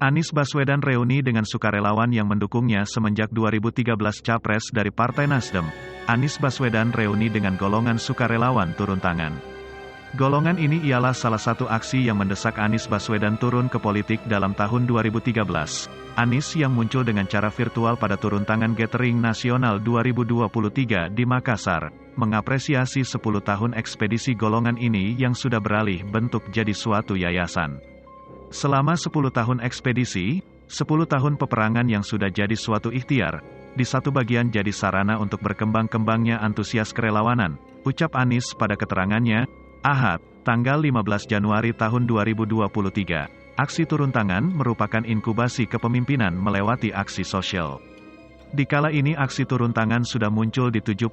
Anies Baswedan reuni dengan sukarelawan yang mendukungnya semenjak 2013 Capres dari Partai Nasdem. Anies Baswedan reuni dengan golongan sukarelawan turun tangan. Golongan ini ialah salah satu aksi yang mendesak Anies Baswedan turun ke politik dalam tahun 2013. Anies yang muncul dengan cara virtual pada turun tangan Gathering Nasional 2023 di Makassar, mengapresiasi 10 tahun ekspedisi golongan ini yang sudah beralih bentuk jadi suatu yayasan. Selama 10 tahun ekspedisi, 10 tahun peperangan yang sudah jadi suatu ikhtiar, di satu bagian jadi sarana untuk berkembang-kembangnya antusias kerelawanan, ucap Anies pada keterangannya, Ahad, tanggal 15 Januari tahun 2023. Aksi turun tangan merupakan inkubasi kepemimpinan melewati aksi sosial. Di kala ini aksi turun tangan sudah muncul di 77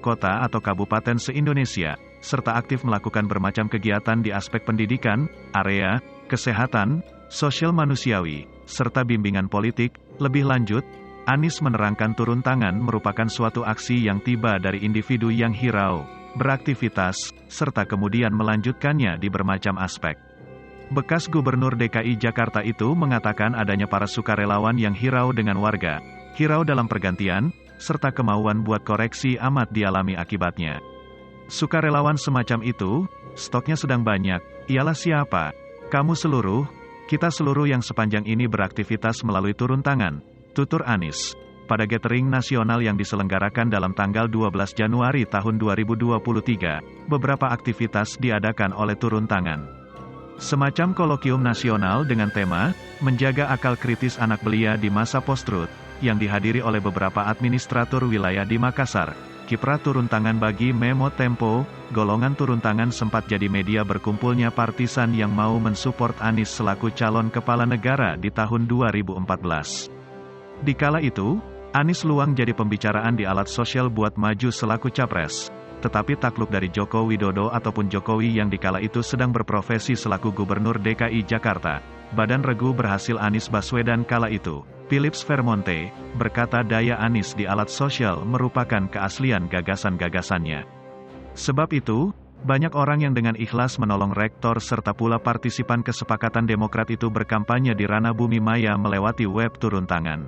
kota atau kabupaten se-Indonesia, serta aktif melakukan bermacam kegiatan di aspek pendidikan, area, kesehatan, sosial manusiawi, serta bimbingan politik. Lebih lanjut, Anies menerangkan turun tangan merupakan suatu aksi yang tiba dari individu yang hirau, beraktivitas, serta kemudian melanjutkannya di bermacam aspek. Bekas Gubernur DKI Jakarta itu mengatakan adanya para sukarelawan yang hirau dengan warga, hirau dalam pergantian, serta kemauan buat koreksi amat dialami akibatnya. Sukarelawan semacam itu, stoknya sedang banyak, ialah siapa? Kamu seluruh, kita seluruh yang sepanjang ini beraktivitas melalui turun tangan, tutur Anies. Pada Gathering Nasional yang diselenggarakan dalam tanggal 12 Januari tahun 2023, beberapa aktivitas diadakan oleh turun tangan. Semacam kolokium nasional dengan tema, menjaga akal kritis anak belia di masa post-truth, yang dihadiri oleh beberapa administratur wilayah di Makassar. Kiprah turun tangan bagi Memo Tempo, golongan turun tangan sempat jadi media berkumpulnya partisan yang mau mensupport Anies selaku calon kepala negara di tahun 2014. Di kala itu, Anies luang jadi pembicaraan di alat sosial buat maju selaku capres. Tetapi takluk dari Joko Widodo ataupun Jokowi yang di kala itu sedang berprofesi selaku Gubernur DKI Jakarta, badan regu berhasil Anies Baswedan kala itu. Philips Vermonte, berkata daya Anies di alat sosial merupakan keaslian gagasan-gagasannya. Sebab itu, banyak orang yang dengan ikhlas menolong rektor serta pula partisipan kesepakatan Demokrat itu berkampanye di ranah bumi maya melewati web turun tangan.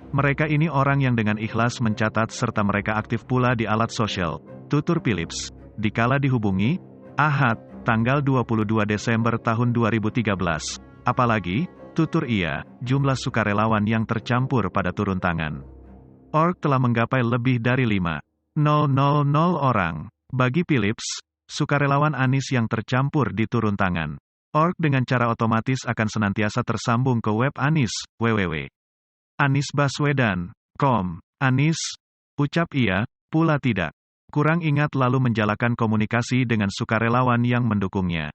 Mereka ini orang yang dengan ikhlas mencatat serta mereka aktif pula di alat sosial, tutur Philips. Dikala dihubungi, Ahad, tanggal 22 Desember tahun 2013. Apalagi, tutur ia, jumlah sukarelawan yang tercampur pada turun tangan telah menggapai lebih dari 5.000 orang. Bagi Philips, sukarelawan Anies yang tercampur di turun tangan dengan cara otomatis akan senantiasa tersambung ke web Anies, www.aniesbaswedan.com. Anies, ucap ia, pula tidak kurang ingat lalu menjalankan komunikasi dengan sukarelawan yang mendukungnya.